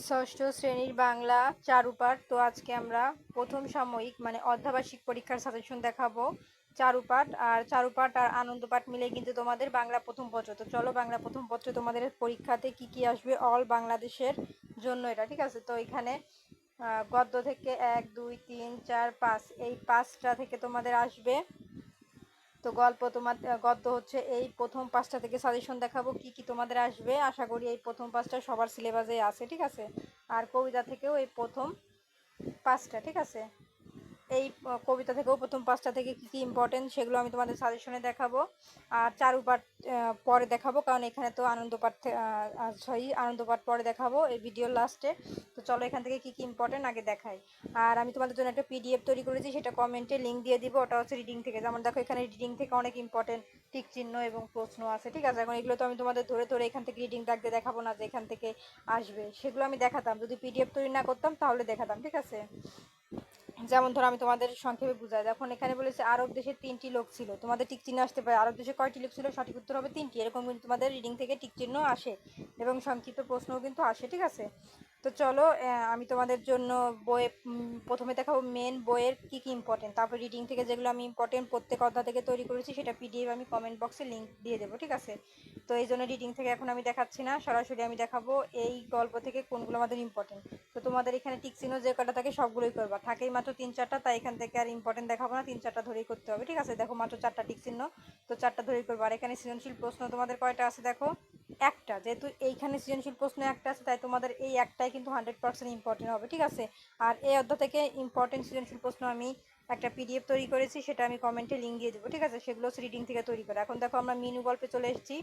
ষষ্ঠ শ্রেণীর বাংলা চারুপাঠ। তো আজকে আমরা প্রথম সাময়িক মানে অর্ধবার্ষিক পরীক্ষার সাজেশন দেখাবো। চারুপাঠ আর আনন্দপাঠ মিলে কিন্তু তোমাদের বাংলা প্রথম পত্র। তো চলো বাংলা প্রথম পত্রে তোমাদের পরীক্ষাতে কি কি আসবে অল বাংলাদেশের জন্য এটা, ঠিক আছে। তো এখানে গদ্য থেকে 1 2 3 4 5 এই 5টা থেকে তোমাদের আসবে। তো গদ্য হচ্ছে এই প্রথম 5টা থেকে সাজেশন দেখাবো কি কি তোমাদের আসবে। আশা করি এই প্রথম 5টা সবার সিলেবাসে আছে, ঠিক আছে। আর কবিতা থেকেও এই প্রথম 5টা, ঠিক আছে। এই কবিতা থেকেও প্রথম 5টা থেকে কী কী ইম্পর্টেন্ট সেগুলো আমি তোমাদের সাজেশনে দেখাবো। আর চারুপাঠ পরে দেখাবো, কারণ এখানে তো আনন্দপাঠ পরে দেখাবো এই ভিডিওর লাস্টে। তো চলো এখান থেকে কী কী ইম্পর্টেন্ট আগে দেখাই। আর আমি তোমাদের জন্য একটা পিডিএফ তৈরি করেছি, সেটা কমেন্টে লিঙ্ক দিয়ে দিব। ওটা হচ্ছে রিডিং থেকে। যেমন দেখো এখানে রিডিং থেকে অনেক ইম্পর্টেন্ট টিক চিহ্ন এবং প্রশ্ন আছে, ঠিক আছে। এখন এগুলো তো আমি তোমাদের ধরে ধরে এখান থেকে রিডিং দাগতে দেখাবো না যে এখান থেকে আসবে, সেগুলো আমি দেখাতাম যদি পিডিএফ তৈরি না করতাম, তাহলে দেখাতাম, ঠিক আছে। যেমন ধরো আমি তোমাদের সংক্ষেপে বুঝাই। দেখুন এখানে বলেছে আরব দেশে 3টি লোক ছিল। তোমাদের টিক চিহ্ন আসতে পারে আরব দেশে কয়টি লোক ছিল, সঠিক উত্তর হবে 3টি। এরকম কিন্তু তোমাদের রিডিং থেকে টিক চিহ্ন আসে এবং সংক্ষিপ্ত প্রশ্নও কিন্তু আসে, ঠিক আছে। তো চলো আমি তোমাদের জন্য বইয়ে প্রথমে দেখাবো মেন বইয়ের কী কী ইম্পর্টেন্ট, তারপর রিডিং থেকে যেগুলো আমি ইম্পর্টেন্ট প্রত্যেক অধ্যায় থেকে তৈরি করেছি সেটা পিডিএফ আমি কমেন্ট বক্সে লিঙ্ক দিয়ে দেবো, ঠিক আছে। তো এই জন্য রিডিং থেকে এখন আমি দেখাচ্ছি না, সরাসরি আমি দেখাবো এই গল্প থেকে কোনগুলো আমাদের ইম্পর্টেন্ট। তো তোমাদের এখানে টিক চিহ্ন যে কটা থাকে সবগুলোই করবা, থাকেই মাত্র 3-4টা, তাই এখান থেকে আর ইম্পর্টেন্ট দেখাবো না, 3-4টা ধরেই করতে হবে, ঠিক আছে। দেখো মাত্র 4টা টিক চিহ্ন, তো 4টা ধরেই করবো। আর এখানে সৃজনশীল প্রশ্ন তোমাদের কয়টা আছে দেখো, একটা। যেহেতু এইখানে সৃজনশীল প্রশ্ন একটা আছে, তাই তোমাদের এই একটাই কিন্তু 100% ইম্পর্টেন্ট হবে, ঠিক আছে। আর এই অধ্যায় থেকে ইম্পর্টেন্ট সৃজনশীল প্রশ্ন আমি একটা পিডিএফ তৈরি করেছি, সেটা আমি কমেন্টে লিঙ্ক দিয়ে দেবো, ঠিক আছে। সেগুলো হচ্ছে রিডিং থেকে তৈরি করা। এখন দেখো আমরা মিনু গল্পে চলে এসেছি।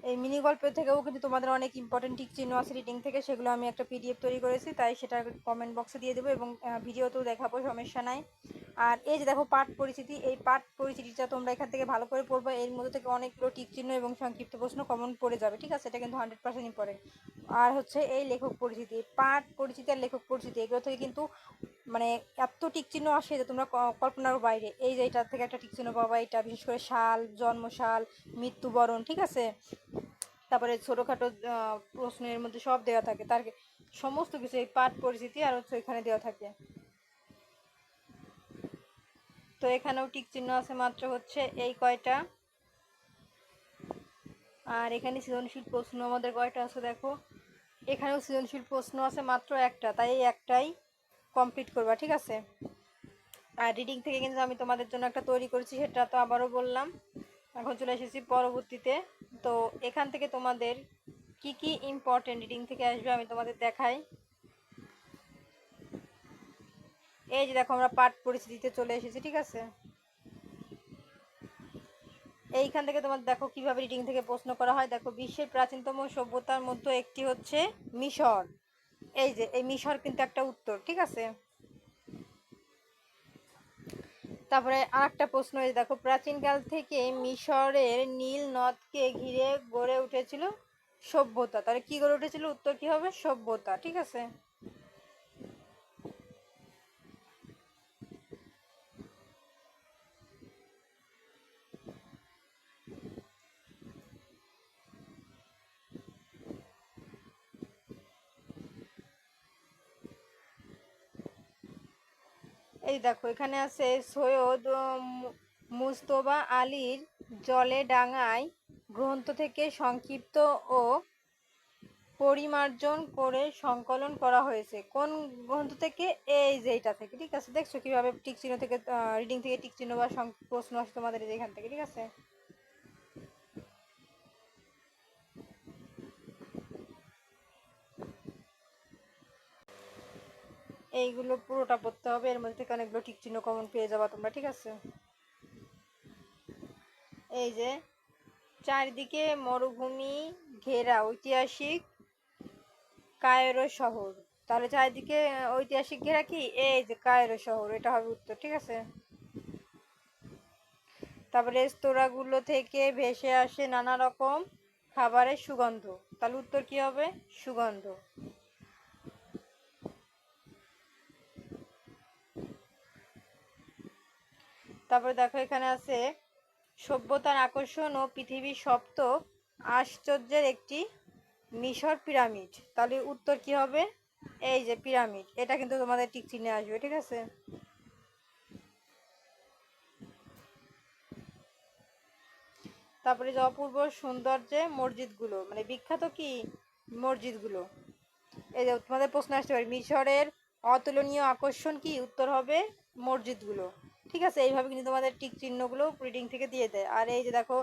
এই মিনি গল্পের থেকেও কিন্তু তোমাদের অনেক ইম্পর্টেন্ট টিক চিহ্ন আছে রিডিং থেকে, সেগুলো আমি একটা পিডিএফ তৈরি করেছি, তাই সেটা কমেন্ট বক্সে দিয়ে দেবো এবং ভিডিওতেও দেখাবো, সমস্যা নাই। আর এই যে দেখো পাঠ পরিচিতি, এই পাঠ পরিচিতিটা তোমরা এখান থেকে ভালো করে পড়বে। এর মধ্যে থেকে অনেকগুলো টিক চিহ্ন এবং সংক্ষিপ্ত প্রশ্ন কমন পড়ে যাবে, ঠিক আছে। এটা কিন্তু 100% ইম্পর্টেন্ট। আর হচ্ছে এই লেখক পরিচিতি, পাঠ পরিচিতি আর লেখক পরিচিতি, এগুলো থেকে কিন্তু মানে এত টিক চিহ্ন আসে যে তোমরা কল্পনার বাইরে। এই যে এটার থেকে একটা টিক চিহ্ন পাবা, এটা বিশেষ করে সাল, জন্মসাল, মৃত্যুবরণ, ঠিক আছে। তারপরে ছোটোখাটো প্রশ্নের মধ্যে সব দেওয়া থাকে, তার সমস্ত কিছু এই পাঠ পরিচিতি আর হচ্ছে এখানে দেওয়া থাকে। তো এখানেও টিক চিহ্ন আছে মাত্র হচ্ছে এই কয়টা। আর এখানে সৃজনশীল প্রশ্ন আমাদের কয়টা আছে দেখো, এখানেও সৃজনশীল প্রশ্ন আছে মাত্র একটা, তাই এই একটাই কমপ্লিট করবা, ঠিক আছে। আর রিডিং থেকে কিন্তু আমি তোমাদের জন্য একটা তৈরি করেছি, সেটা তো আবারও বললাম। এখন চলে এসেছি পরবর্তীতে। তো এখান থেকে তোমাদের কি কি ইম্পর্টেন্ট রিডিং থেকে আসবে আমি তোমাদের দেখাই। এই যে দেখো আমরা পাঠ পরিস্থিতিতে চলে এসেছি, ঠিক আছে। এইখান থেকে তোমার দেখো কিভাবে রিডিং থেকে প্রশ্ন করা হয়। দেখো বিশ্বের প্রাচীনতম সভ্যতার মধ্যে একটি হচ্ছে মিশর। এই যে এই মিশর কিন্তু একটা উত্তর, ঠিক আছে। তারপরে আর একটা প্রশ্ন, এই দেখো প্রাচীনকাল থেকে মিশরের নীল নদকে ঘিরে গড়ে উঠেছিল সভ্যতা। তাহলে কি গড়ে উঠেছিল, উত্তর কি হবে, সভ্যতা, ঠিক আছে। এই দেখো এখানে আছে সৈয়দ মুজতবা আলীর জলে ডাঙায় গ্রন্থ থেকে সংক্ষিপ্ত ও পরিমার্জন করে সংকলন করা হয়েছে। কোন গ্রন্থ থেকে, এই যে এইটা থেকে, ঠিক আছে। দেখছো কিভাবে টিক চিহ্ন থেকে রিডিং থেকে টিক চিহ্ন বা প্রশ্ন আসে তোমাদের এখান থেকে, ঠিক আছে। এইগুলো পুরোটা পড়তে হবে, এর মধ্যে থেকে অনেকগুলো টিক চিহ্ন কমন পেয়ে যাবা তোমরা, ঠিক আছে। এই যে চারিদিকে মরুভূমি ঘেরা ঐতিহাসিক কায়রো শহর। তাহলে চারিদিকে ঐতিহাসিক ঘেরা কি, এই যে কায়রো শহর, এটা হবে উত্তর, ঠিক আছে। তারপরে রেস্তোরাঁগুলো থেকে ভেসে আসে নানা রকম খাবারের সুগন্ধ। তাহলে উত্তর কি হবে, সুগন্ধ। তারপরে দেখো এখানে আছে সভ্যতার আকর্ষণ ও পৃথিবীর সপ্ত আশ্চর্যের একটি মিশর পিরামিড, তাহলে উত্তর কি হবে? এই যে পিরামিড, এটা কিন্তু তোমাদের টিক চিহ্নে আসবে, ঠিক আছে। তারপরে যে অপূর্ব সৌন্দর্যে মসজিদগুলো, মানে বিখ্যাত কি মসজিদগুলো। এই যে তোমাদের প্রশ্ন আসতে পারে মিশরের অতুলনীয় আকর্ষণ কি, উত্তর হবে মসজিদগুলো, ঠিক আছে। এইভাবে কিন্তু তোমাদের টিক চিহ্নগুলো রিডিং থেকে দিয়ে দেয়। আর এই যে দেখো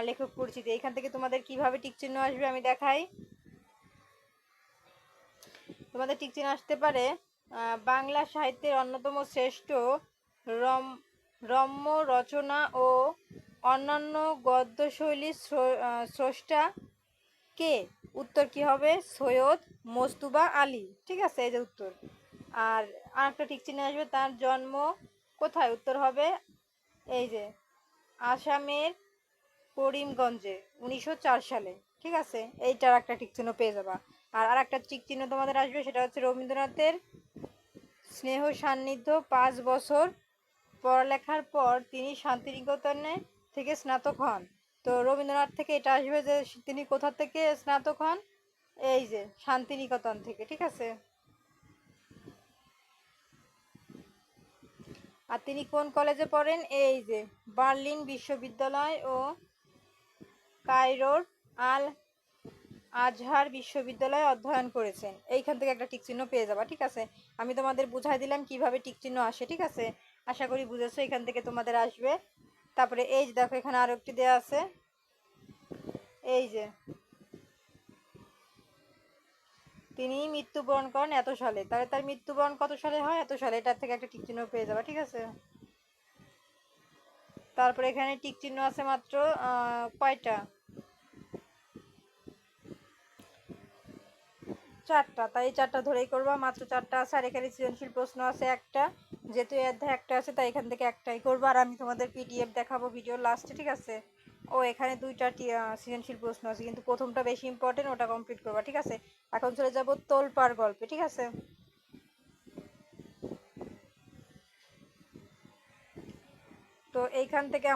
লেখক পরিচিতি, এখান থেকে তোমাদের কিভাবে টিক চিহ্ন আসবে আমি দেখাই। তোমাদের টিক চিহ্ন আসতে পারে বাংলা সাহিত্যের অন্যতম শ্রেষ্ঠ রম রম্য রচনা ও অন্যান্য গদ্যশৈলীর স্রষ্টা কে, উত্তর কি হবে সৈয়দ মোস্তফা আলী, ঠিক আছে, এই যে উত্তর। আর আরেকটা টিক চিহ্ন আসবে তার জন্ম কোথায়, উত্তর হবে এই যে আসামের করিমগঞ্জে 1904 সালে, ঠিক আছে। এইটার একটা টিক চিহ্ন পেয়ে যাবা। আর আরেকটা টিক চিহ্ন তোমাদের আসবে, সেটা হচ্ছে রবীন্দ্রনাথের স্নেহ সান্নিধ্য, 5 বছর পড়ালেখার পর তিনি শান্তিনিকেতনে থেকে স্নাতক হন। তো রবীন্দ্রনাথ থেকে এটা আসবে যে তিনি কোথা থেকে স্নাতক হন, এই যে শান্তিনিকেতন থেকে, ঠিক আছে। আর তিনি কোন কলেজে পড়েন, এই যে বার্লিন বিশ্ববিদ্যালয় ও কায়রোর আল আজহার বিশ্ববিদ্যালয়ে অধ্যয়ন করেছেন। এইখান থেকে একটা টিক চিহ্ন পেয়ে যাবা, ঠিক আছে। আমি তোমাদের বুঝাই দিলাম কিভাবে টিক চিহ্ন আসে, ঠিক আছে। আশা করি বুঝেছো, এখান থেকে তোমাদের আসবে। তারপরে এই যে দেখো এখানে আরো একটি দেওয়া আছে, এই যে তিনি মৃত্যুবরণ করেন এত সালে, তাহলে তার মৃত্যুবরণ কত সালে হয়, এত সালে, এটার থেকে একটা টিক চিহ্ন পেয়ে যাবা, ঠিক আছে। তারপরে এখানে টিক চিহ্ন আছে মাত্র কয়টা, 4টা, তাই 4টা ধরেই করবা, মাত্র 4টা আছে। আর এখানে সৃজনশীল প্রশ্ন আছে একটা, যেহেতু এই অধ্যায় একটা আছে তাই এখান থেকে একটাই করবা। আর আমি তোমাদের পিডিএফ দেখাবো ভিডিও লাস্টে, ঠিক আছে। ও এখানে 2টা সৃজনশীল প্রশ্ন আছে, কিন্তু প্রথমটা বেশি ইম্পর্টেন্ট, ওটা কমপ্লিট করবা, ঠিক আছে। এখন চলে যাব তোলপাড় গল্পে, ঠিক আছে। তো এইখান থেকে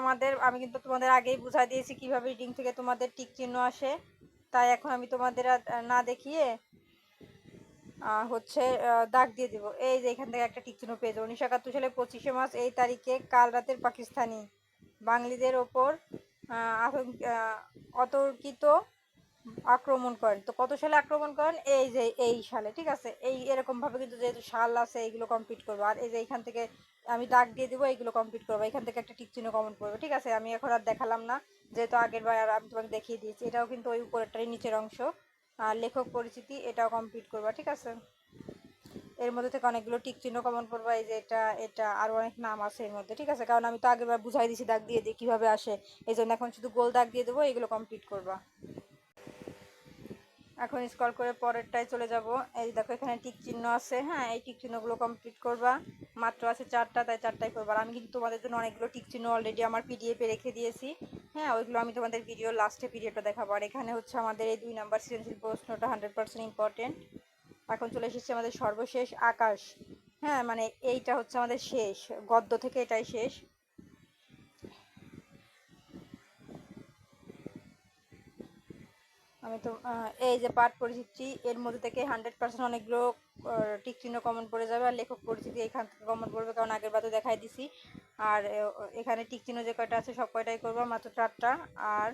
আমি কিন্তু তোমাদের আগেই বুঝাই দিয়েছি কিভাবে রিডিং থেকে তোমাদের টিক চিহ্ন আসে, তাই এখন আমি তোমাদের আর না দেখিয়ে হচ্ছে দাগ দিয়ে দিব। এই যে এখান থেকে একটা টিক চিহ্ন পেয়ে যাবো, 1971 সালে 25শে মার্চ এই তারিখে কাল রাতের পাকিস্তানি বাঙালিদের ওপর অতর্কিত আক্রমণ করেন। তো কত সালে আক্রমণ করেন, এই যে এই সালে, ঠিক আছে। এই এরকম ভাবে কিন্তু যেহেতু সাল আছে এইগুলো কমপ্লিট করবো। আর এই যে এইখান থেকে আমি দাগ দিয়ে দিব, এইগুলো কমপ্লিট করবো। এখান থেকে একটা টিক চিহ্ন কমন পড়বে, ঠিক আছে। আমি এখন আর দেখালাম না, যেহেতু আগের বার আর আমি তোমাকে দেখিয়ে দিয়েছি। এটাও কিন্তু ওই উপরেরটারই নিচের অংশ। আর লেখক পরিচিতি এটাও কমপ্লিট করবা, ঠিক আছে। এর মধ্যে থেকে অনেকগুলো টিক চিহ্ন কমন পড়বা, এই যে এটা এটা আরো অনেক নাম আছে এর মধ্যে, ঠিক আছে। কারণ আমি তো আগেরবার বুঝাই দিয়েছি দাগ দিয়ে দিয়ে কিভাবে আসে, এই জন্য এখন শুধু গোল দাগ দিয়ে দেবো, এগুলো কমপ্লিট করবা। এখন স্ক্রল করে পরেরটায় চলে যাব। এই দেখো এখানে টিক চিহ্ন আছে, হ্যাঁ, এই টিক চিহ্নগুলো কমপ্লিট করবা। মাত্র আছে 4টা, তাই 4টাই করবা। আমি কিন্তু তোমাদের জন্য অনেকগুলো টিক চিহ্ন অলরেডি আমার পিডিএফে রেখে দিয়েছি, হ্যাঁ, ওইগুলো আমি তোমাদের ভিডিও লাস্টে পিডিএফটা দেখাবো। আর এখানে হচ্ছে আমাদের এই 2 নাম্বার সৃজনশীল প্রশ্নটা 100% ইম্পর্টেন্ট। এখন চলে এসেছে আমাদের সর্বশেষ আকাশ, হ্যাঁ, মানে এইটা হচ্ছে আমাদের শেষ গদ্য থেকে, এটাই শেষ। আমি তো এই যে পাঠ পরিচিতি, এর মধ্যে থেকে 100% অনেকগুলো টিক চিহ্ন কমন পড়ে যাবে। আর লেখক পরিচিতি এখান থেকে কমন পড়বে, কারণ আগের বার তো দেখাই দিছি। আর এখানে টিক চিহ্ন যে কয়টা আছে সব কয়টাই করবো, মাত্র 4টা। আর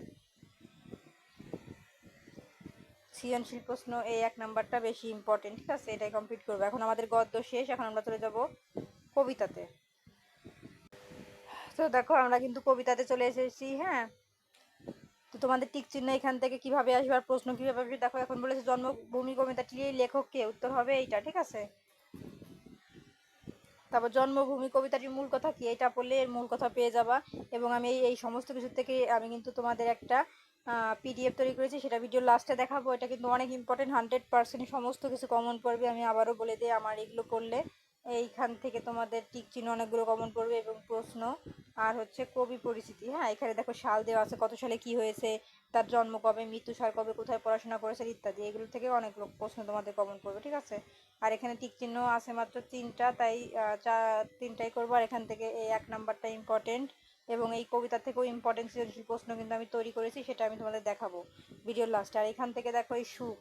সৃজনশীল প্রশ্ন এই 1 নাম্বারটা বেশি ইম্পর্টেন্ট, ঠিক আছে, এটাই কমপ্লিট করবো। এখন আমাদের গদ্য শেষ, এখন আমরা চলে যাব কবিতাতে। তো দেখো আমরা কিন্তু কবিতাতে চলে এসেছি, হ্যাঁ। তো তোমাদের টিক চিহ্ন এখান থেকে কিভাবে আসবে আর প্রশ্ন কিভাবে আসবে দেখো। এখন বলেছে জন্মভূমি কবিতাটির লেখক কে, উত্তর হবে এইটা, ঠিক আছে। তারপর জন্মভূমি কবিতাটির মূল কথা কি, এটা পড়লে এর মূল কথা পেয়ে যাবা। এবং আমি এই সমস্ত কিছু থেকে আমি কিন্তু তোমাদের একটা পিডিএফ তৈরি করেছি, সেটা ভিডিও লাস্টে দেখাবো। এটা কিন্তু অনেক ইম্পর্টেন্ট, 100% সমস্ত কিছু কমন পড়বে। আমি আবারও বলে দিই, আমার এগুলো করলে এইখান থেকে তোমাদের টিক চিহ্ন অনেকগুলো কমন পড়বে এবং প্রশ্ন। আর হচ্ছে কবি পরিচিতি, হ্যাঁ, এখানে দেখো সাল দেওয়া আছে, কত সালে কি হয়েছে, তার জন্ম কবে, মৃত্যু সাল কবে, কোথায় পড়াশোনা করেছে ইত্যাদি, এগুলো থেকে অনেকগুলো প্রশ্ন তোমাদের কমন পড়বে, ঠিক আছে। আর এখানে টিক চিহ্ন আছে মাত্র 3টা, তাই 3টাই করবো। আর এখান থেকে এই 1 নাম্বারটা ইম্পর্টেন্ট, এবং এই কবিতা থেকেও ইম্পর্টেন্ট সৃজনশীল প্রশ্ন কিন্তু আমি তৈরি করেছি, সেটা আমি তোমাদের দেখাবো ভিডিওর লাস্টে। আর এখান থেকে দেখো এই সুখ,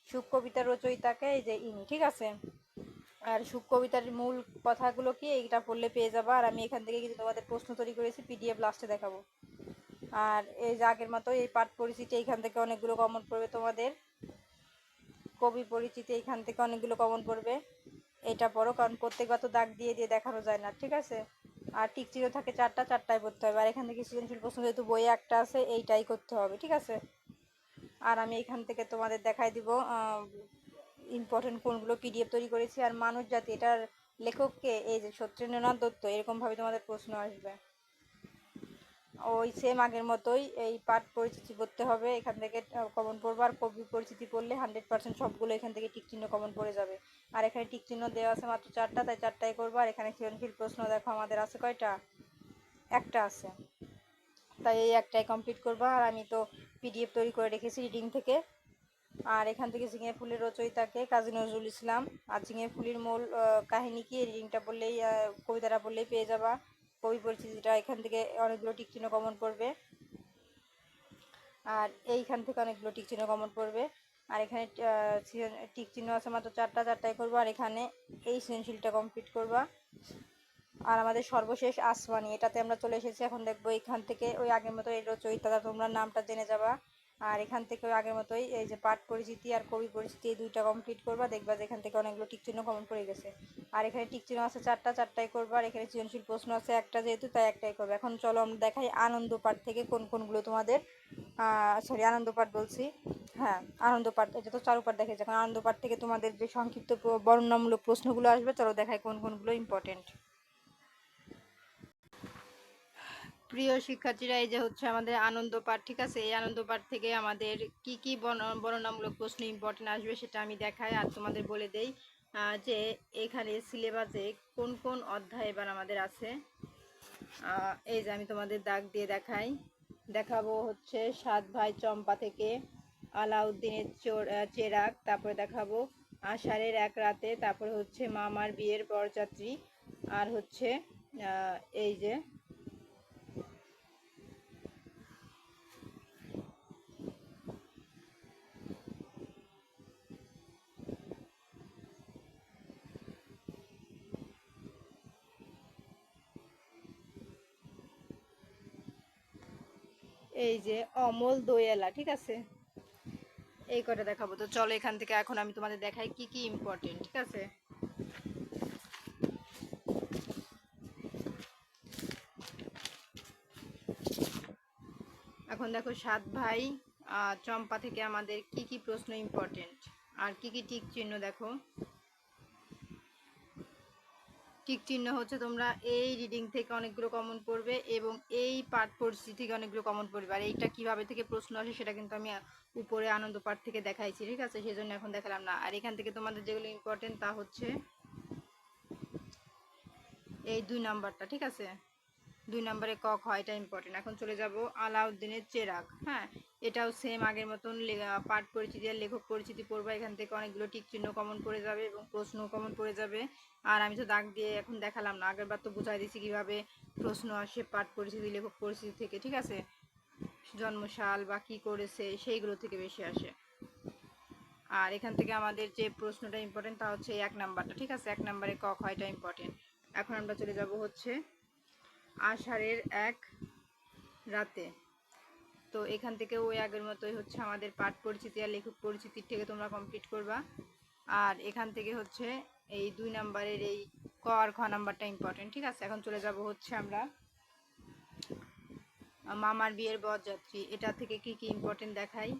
সুখ কবিতার রচয়িতাকে এই যে ইনি, ঠিক আছে। আর সুখ কবিতার মূল কথাগুলো কি এইটা পড়লে পেয়ে যাবা। আর আমি এখান থেকে কিন্তু তোমাদের প্রশ্ন তৈরি করেছি, পিডিএফ লাস্টে দেখাবো। আর এই যে আগের মতো এই পাঠ পরিচিতি এইখান থেকে অনেকগুলো কমন পড়বে তোমাদের, কবি পরিচিতি এইখান থেকে অনেকগুলো কমন পড়বে। এটা পড়ো, কারণ প্রত্যেকবার তো দাগ দিয়ে দিয়ে দেখানো যায় না, ঠিক আছে। আর টিক চিহ্ন থাকে চারটা, চারটায় পড়তে হবে। আর এখান থেকে সৃজনশীল প্রশ্ন যেহেতু বইয়ে একটা আছে, এইটাই করতে হবে, ঠিক আছে। আর আমি এখান থেকে তোমাদের দেখাই দিব ইম্পর্টেন্ট কোনগুলো পিডিএফ তৈরি করেছি। আর মানুষ জাতি, এটার লেখককে এই যে সত্যেন্দ্রনাথ দত্ত, এরকমভাবে তোমাদের প্রশ্ন আসবে। ওই সেম আগের মতোই এই পাঠ পরিচিতি পড়তে হবে, এখান থেকে কমন পড়বে। আর কবি পরিচিতি পড়লে 100% সবগুলো এখান থেকে টিক চিহ্ন কমন পড়ে যাবে। আর এখানে টিক চিহ্ন দেওয়া আছে মাত্র চারটা, তাই চারটাই করবো। আর এখানে সৃজনশীল প্রশ্ন দেখো আমাদের আছে কয়টা, একটা আছে, তাই এই একটাই কমপ্লিট করবা। আর আমি তো পিডিএফ তৈরি করে রেখেছি রিডিং থেকে। আর এখান থেকে ঝিঙে ফুলের রচয়িতাকে কাজী নজরুল ইসলাম। আর ঝিঙে ফুলের মূল কাহিনী কি, রিডিংটা বললেই, কবিতাটা বললেই পেয়ে যাবা। কবি পরিচিতিটা এখান থেকে অনেকগুলো টিক চিহ্ন কমন পড়বে। আর এইখান থেকে অনেকগুলো টিক চিহ্ন কমন পড়বে। আর এখানে টিক চিহ্ন আছে মাত্র চারটা, চারটায় করবো। আর এখানে এই সৃজনশীলটা কমপ্লিট করবা। আর আমাদের সর্বশেষ আসমানি, এটাতে আমরা চলে এসেছি। এখন দেখবো এখান থেকে ওই আগের মতো এই রচয়িতা তোমরা নামটা জেনে যাবা। আর এখান থেকে ওই আগের মতোই এই যে পাঠ পরিচিতি আর কবি পরিচিতি, এই দুইটা কমপ্লিট করবা, দেখবা যে এখান থেকে অনেকগুলো টিক চিহ্ন কমন পড়ে গেছে। আর এখানে টিক চিহ্ন আছে চারটা, চারটায় করবা। আর এখানে সৃজনশীল প্রশ্ন আছে একটা, যেহেতু তাই একটাই করবে। এখন চলো আমরা দেখাই আনন্দ পাঠ থেকে কোন কোনগুলো তোমাদের, সরি আনন্দ পাঠ বলছি, হ্যাঁ আনন্দ পাঠ, এটা তো চারু পাঠ দেখে। এখন আনন্দ পাঠ থেকে তোমাদের যে সংক্ষিপ্ত বর্ণনামূলক প্রশ্নগুলো আসবে, চলো দেখাই কোন কোনগুলো ইম্পর্টেন্ট। প্রিয় শিক্ষার্থীরা, এই যে হচ্ছে আমাদের আনন্দ পাঠ, ঠিক আছে। এই আনন্দ পাঠ থেকে আমাদের কি কি বর্ণনামূলক প্রশ্ন ইম্পর্টেন্ট আসবে সেটা আমি দেখাই আর তোমাদের বলে দেই যে এখানে সিলেবাসে কোন কোন অধ্যায় এবার আমাদের আছে। এই যে আমি তোমাদের দাগ দিয়ে দেখাবো হচ্ছে সাত ভাই চম্পা থেকে, আলাউদ্দিনের চেরাগ, তারপরে দেখাবো আষাঢ়ের এক রাতে, তারপরে হচ্ছে মামার বিয়ের বরযাত্রী, আর হচ্ছে এই যে অমল দোয়েলা, ঠিক আছে। এই কটা দেখাবো। তো চলো এখান থেকে এখন আমি তোমাদের দেখাই কি কি ইম্পর্টেন্ট, ঠিক আছে। এখন দেখো সাত ভাই চম্পা থেকে আমাদের কি কি প্রশ্ন ইম্পর্টেন্ট আর কি কি টিক চিহ্ন। দেখো টিক চিহ্ন হচ্ছে তোমরা এই রিডিং থেকে অনেকগুলো কমন পড়বে এবং এই পাঠ পরিস্থিতি থেকে অনেকগুলো কমন পড়বে। আর এইটা কিভাবে থেকে প্রশ্ন আসে সেটা কিন্তু আমি উপরে আনন্দ পাঠ থেকে দেখাইছি, ঠিক আছে, সেই জন্য এখন দেখালাম না। আর এখান থেকে তোমাদের যেগুলো ইম্পর্টেন্ট তা হচ্ছে এই 2 নাম্বারটা, ঠিক আছে। 2 নম্বরে ক খ, এটা ইম্পর্টেন্ট। এখন চলে যাব আলাউদ্দিনের চেরাগ, হ্যাঁ এটাও সেম আগের মতন পাঠ পরিচিতি আর লেখক পরিচিতি পড়বা। এখান থেকে অনেকগুলো টিক চিহ্ন কমন পড়ে যাবে এবং প্রশ্ন কমন পড়ে যাবে। আর আমি তো দাগ দিয়ে এখন দেখালাম না, আগেরবার তো বুঝাই দিয়েছি কীভাবে প্রশ্ন আসে পাঠ পরিচিতি লেখক পরিচিতি থেকে, ঠিক আছে। জন্মসাল বা কী করেছে সেইগুলো থেকে বেশি আসে। আর এখান থেকে আমাদের যে প্রশ্নটা ইম্পর্টেন্ট তা হচ্ছে 1 নাম্বারটা, ঠিক আছে। 1 নম্বরে ক খ, এটা ইম্পর্টেন্ট। এখন আমরা চলে যাব হচ্ছে আষাঢ়ের এক রাতে। তো এখান থেকে ওই আগের মতোই হচ্ছে আমাদের পাঠ পরিচিতি আর লেখক পরিচিতির থেকে তোমরা কমপ্লিট করবা। আর এখান থেকে হচ্ছে এই 2 নাম্বারের এই ক আর খ নাম্বারটা ইম্পর্টেন্ট, ঠিক আছে। এখন চলে যাব হচ্ছে আমরা মামার বিয়ের বরযাত্রী, এটা থেকে কি কি ইম্পর্টেন্ট দেখাই।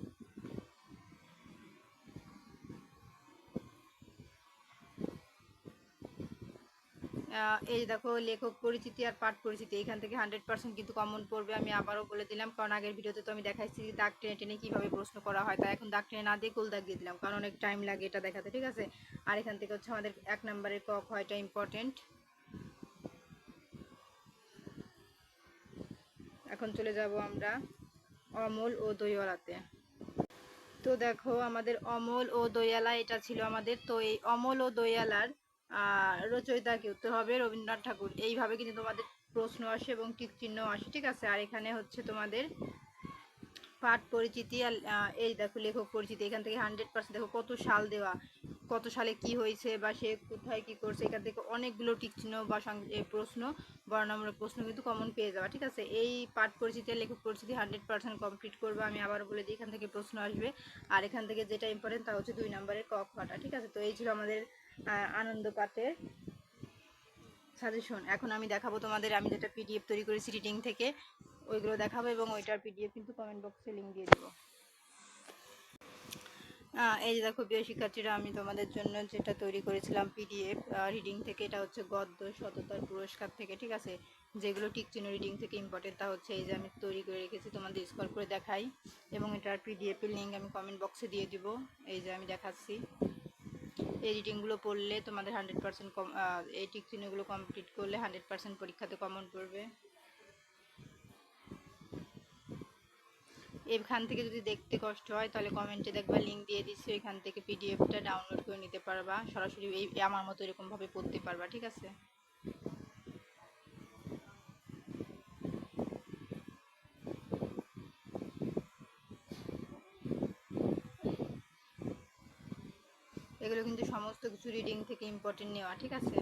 এই দেখো লেখক পরিচিতি আর পাঠ পরিচিতি, এখান থেকে 100% কিন্তু কমন পড়বে। আমি আবারও বলে দিলাম, কারণ আগের ভিডিওতে তো আমি দেখাইছি দাগ টেনে টেনে কীভাবে প্রশ্ন করা হয়, তাই এখন দাগ টেনে না দিয়ে গোল দাগ দিয়ে দিলাম, কারণ অনেক টাইম লাগে এটা দেখাতে, ঠিক আছে। আর এখান থেকে হচ্ছে আমাদের 1 নম্বরের ক খ, এটা ইম্পর্টেন্ট। এখন চলে যাব আমরা অমল ও দইওয়ালাতে। তো দেখো আমাদের অমল ও দইয়ালা এটা ছিল আমাদের। তো এই অমল ও দইয়ালার রচয়িতা কি উত্তর হবে রবীন্দ্রনাথ ঠাকুর। এইভাবে কিন্তু তোমাদের প্রশ্ন আসে এবং টিক চিহ্ন আসে, ঠিক আছে। আর এখানে হচ্ছে তোমাদের পাঠ পরিচিতি আর এই দেখো লেখক পরিচিতি, এখান থেকে 100% দেখো কত সাল দেওয়া, কত সালে কি হয়েছে বা সে কোথায় কি করছে, এখান থেকে অনেকগুলো টিক চিহ্ন বা প্রশ্ন, বর্ণনামূলক প্রশ্ন কিন্তু কমন পেয়ে যাওয়া, ঠিক আছে। এই পাঠ পরিচিতি আর লেখক পরিচিতি 100% কমপ্লিট করবে। আমি আবার বলে দিই, এখান থেকে প্রশ্ন আসবে। আর এখান থেকে যেটা ইম্পর্টেন্ট তা হচ্ছে 2 নম্বরের ক খটা, ঠিক আছে। তো এই ছিল আমাদের আনন্দ পাঠের সাজেশন। এখন আমি দেখাবো তোমাদের, আমি যেটা পিডিএফ তৈরি করেছি রিডিং থেকে, ওইগুলো দেখাবো এবং ওইটার পিডিএফ কিন্তু কমেন্ট বক্সে লিঙ্ক দিয়ে দেবো। এই যে দেখো প্রিয় শিক্ষার্থীরা, আমি তোমাদের জন্য যেটা তৈরি করেছিলাম পিডিএফ রিডিং থেকে, এটা হচ্ছে গদ্য সততার পুরস্কার থেকে, ঠিক আছে। যেগুলো টিক চিহ্ন রিডিং থেকে ইম্পর্টেন্ট তা হচ্ছে এই যে আমি তৈরি করে রেখেছি, তোমাদের স্কোর করে দেখাই এবং এটার পিডিএফের লিঙ্ক আমি কমেন্ট বক্সে দিয়ে দিব। এই যে আমি দেখাচ্ছি, এই রিডিংগুলো পড়লে তোমাদের 100% কম, এই টিক চিহ্নগুলো কমপ্লিট করলে 100% পরীক্ষাতে কমন পড়বে। এখান থেকে যদি দেখতে কষ্ট হয় তাহলে কমেন্টে দেখবা লিঙ্ক দিয়ে দিচ্ছি, ওইখান থেকে পিডিএফটা ডাউনলোড করে নিতে পারবা, সরাসরি এই আমার মতো এরকমভাবে পড়তে পারবা, ঠিক আছে। এগুলো কিন্তু সমস্ত কিছু রিডিং থেকে ইম্পর্টেন্ট নেওয়া, ঠিক আছে।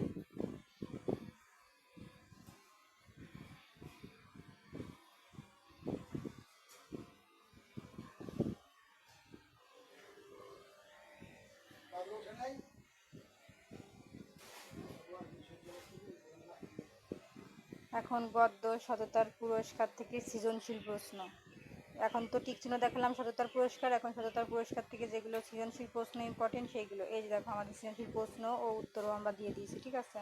এখন গদ্য সততার পুরস্কার থেকে সৃজনশীল প্রশ্ন। এখন তো টিক চিহ্ন দেখালাম সততার পুরস্কার, এখন সততার পুরস্কার থেকে যেগুলো সৃজনশীল প্রশ্ন ইম্পর্টেন্ট সেইগুলো, এই যে দেখো আমাদের সৃজনশীল প্রশ্ন ও উত্তরও আমরা দিয়ে দিয়েছি, ঠিক আছে।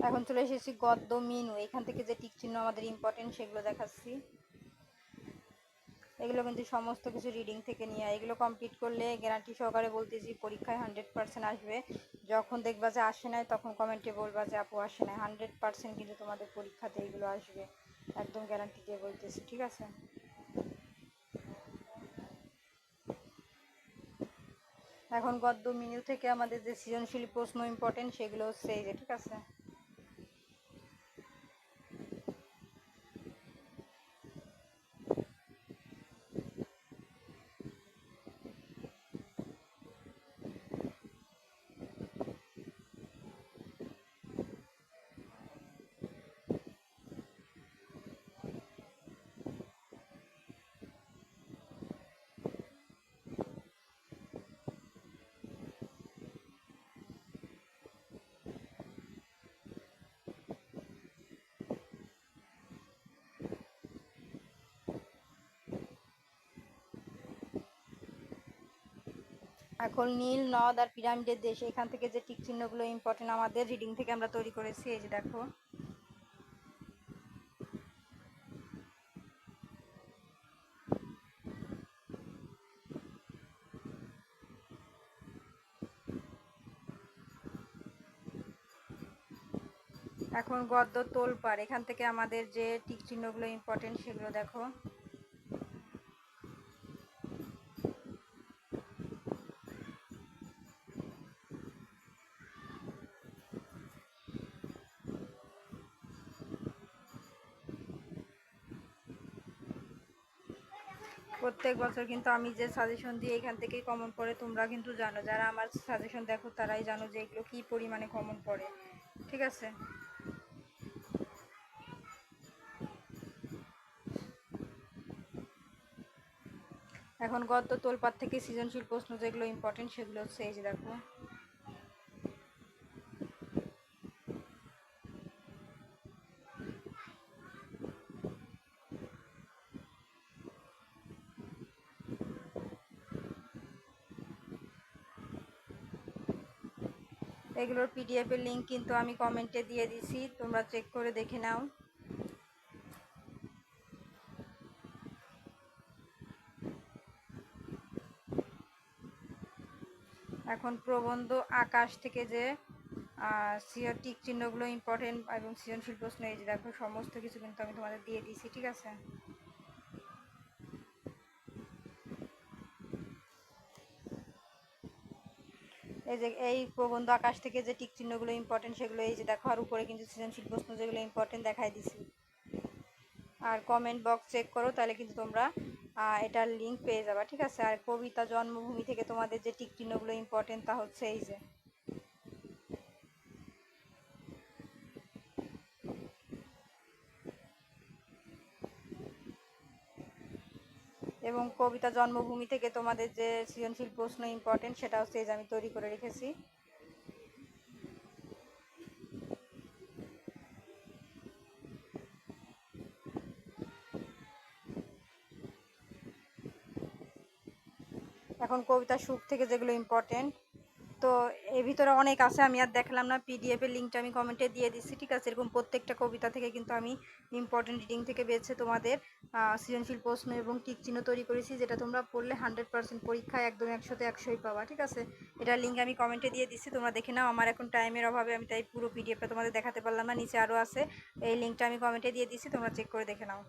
এখন চলে এসেছি গদ্য মিনু, এখান থেকে যে টিক চিহ্ন আমাদের ইম্পর্টেন্ট সেগুলো দেখাচ্ছি। এগুলো কিন্তু সমস্ত কিছু রিডিং থেকে নিয়ে, এগুলো কমপ্লিট করলে গ্যারান্টি সহকারে বলতেছি পরীক্ষায় 100% আসবে। যখন দেখবা যে আসে নাই তখন কমেন্টে বলবা যে আপু আসে নাই, 100% কিন্তু তোমাদের পরীক্ষাতে এগুলো আসবে, একদম গ্যারান্টি দিয়ে বলতেছি, ঠিক আছে। এখন গদ্য মিনু থেকে আমাদের যে সৃজনশীল প্রশ্ন ইম্পর্টেন্ট সেগুলো হচ্ছে এই যে, ঠিক আছে। এখন নীল নদ আর পিরামিডের দেশ, এখান থেকে যে টিক চিহ্নগুলো ইম্পর্টেন্ট আমাদের রিডিং থেকে আমরা তৈরি করেছি, এই যে দেখো। এখন গদ্য তোলপাড়, এখান থেকে আমাদের যে টিক চিহ্নগুলো ইম্পর্টেন্ট সেগুলো দেখো। প্রত্যেক বছর কিন্তু আমি যে সাজেশন দিই এখান থেকেই কমন পড়ে, তোমরা কিন্তু জানো, যারা আমার সাজেশন দেখো তারাই জানো যে এগুলো কী পরিমাণে কমন পড়ে, ঠিক আছে। এখন গদ্য তোলপাড় থেকে সৃজনশীল প্রশ্ন যেগুলো ইম্পর্টেন্ট সেগুলো হচ্ছে এই যে দেখো। এগুলোর পিডিএফ এর লিঙ্ক কিন্তু আমি কমেন্টে দিয়ে দিছি, তোমরা চেক করে দেখে নাও। এখন প্রবন্ধ আকাশ থেকে যে টিক চিহ্নগুলো ইম্পর্টেন্ট এবং সৃজনশীল প্রশ্ন, এই যে দেখো সমস্ত কিছু কিন্তু আমি তোমাদের দিয়ে দিছি, ঠিক আছে। এই যে এই প্রবন্ধ আকাশ থেকে যে টিক চিহ্নগুলো ইম্পর্টেন্ট সেগুলো এই যে দেখো, আর উপরে কিন্তু সৃজনশীল প্রশ্ন যেগুলো ইম্পর্টেন্ট দেখাই দিছি। আর কমেন্ট বক্স চেক করো, তাহলে কিন্তু তোমরা এটার লিঙ্ক পেয়ে যাবা, ঠিক আছে। আর কবিতা জন্মভূমি থেকে তোমাদের যে টিক চিহ্নগুলো ইম্পর্টেন্ট তা হচ্ছে এই যে, এবং কবিতা জন্মভূমি থেকে তোমাদের যে সৃজনশীল প্রশ্ন ইম্পর্টেন্ট সেটা হচ্ছে এই যে আমি তৈরি করে রেখেছি। এখন কবিতা সুখ থেকে যেগুলো ইম্পর্টেন্ট, তো এর ভিতরে অনেক আছে, আমি আর দেখালাম না, পিডিএফ এর লিঙ্কটা আমি কমেন্টে দিয়ে দিচ্ছি, ঠিক আছে। এরকম প্রত্যেকটা কবিতা থেকে কিন্তু আমি ইম্পর্টেন্ট রিডিং থেকে বেছে তোমাদের সৃজনশীল প্রশ্ন এবং টিক চিহ্ন তৈরি করেছি, যেটা তোমরা পড়লে 100% পরীক্ষায় একদম 100তে 100ই পাবা, ঠিক আছে। এটার লিঙ্ক আমি কমেন্টে দিয়ে দিচ্ছি, তোমরা দেখে নাও। আমার এখন টাইমের অভাবে আমি তাই পুরো পিডিএফটা তোমাদের দেখাতে পারলাম না, নিচে আরও আছে, এই লিঙ্কটা আমি কমেন্টে দিয়ে দিচ্ছি, তোমরা চেক করে দেখে নাও।